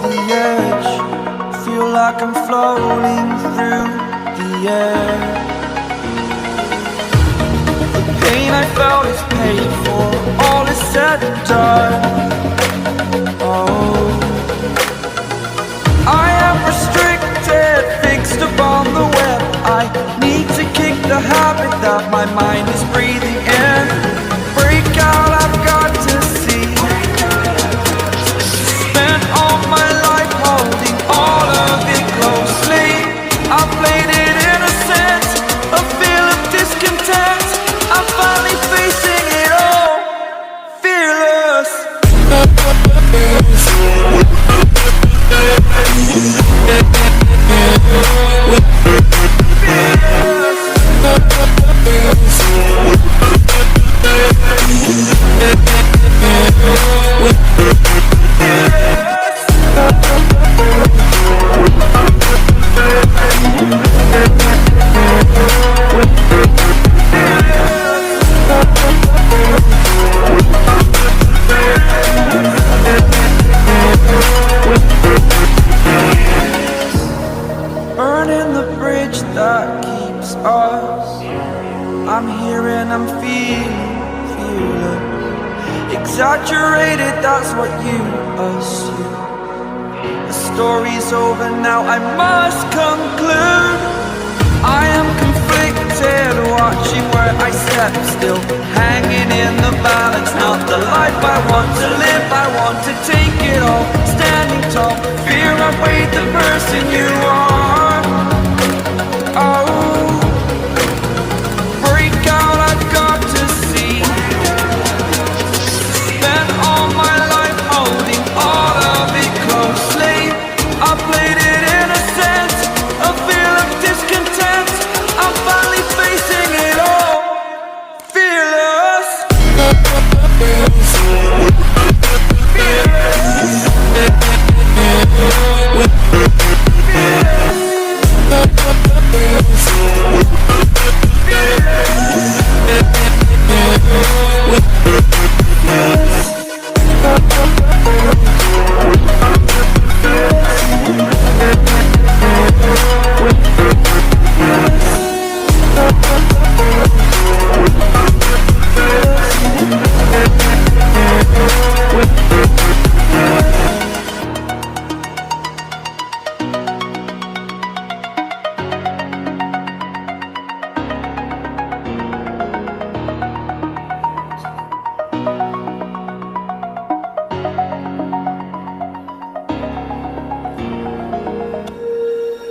the edge, feel like I'm floating through the air. The pain I felt is paid for, all is said and done. Oh, I am restricted, fixed upon the web. I need to kick the habit that my mind is breathing in. Break out, I've got to see. Spent all my life holding all of it closely. I played it innocent, a feel of discontent. I'm finally facing it all, fearless. Burning the bridge that keeps us. I'm here and I'm feeling exaggerated, that's what you assume. The story's over now, I must conclude. I am conflicted, watching where I step, still hanging in the balance. Not the life I want to live, I want to take it all. Standing tall, fear outweighed the person you are. Oh, break out, I've got to see. Spent all my life holding all of it closely. I played it innocent, a feel of discontent. I'm finally facing it all, fearless.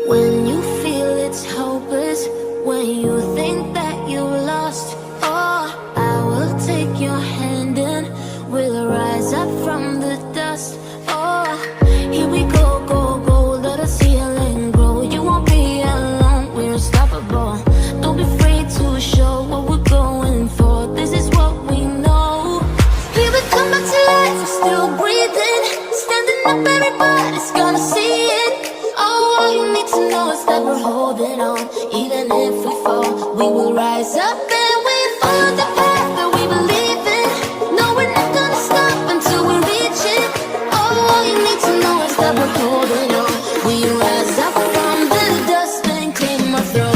When you feel it's hopeless, when you think that you lost, oh, I will take your hand and we'll rise up from the dust. Oh, here we go, go, go, let us heal and grow. You won't be alone, we're unstoppable. Don't be afraid to show what we're going for. This is what we know. Here we come back to life, we're still breathing. Standing up, everybody's gonna see it. Oh, all you need to know is that we're holding on. Even if we fall, we will rise up and we follow the path that we believe in. No, we're not gonna stop until we reach it. Oh, all you need to know is that we're holding on. We rise up from the dust and clean my throat.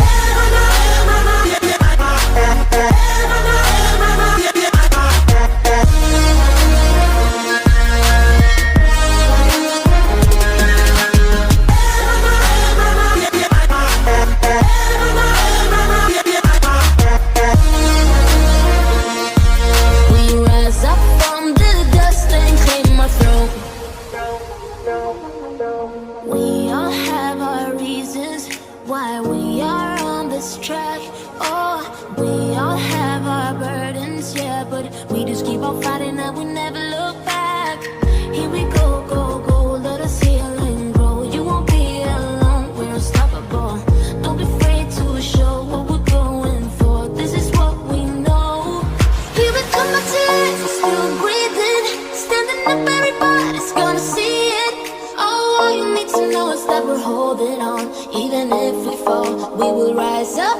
Even if we fall, we will rise up.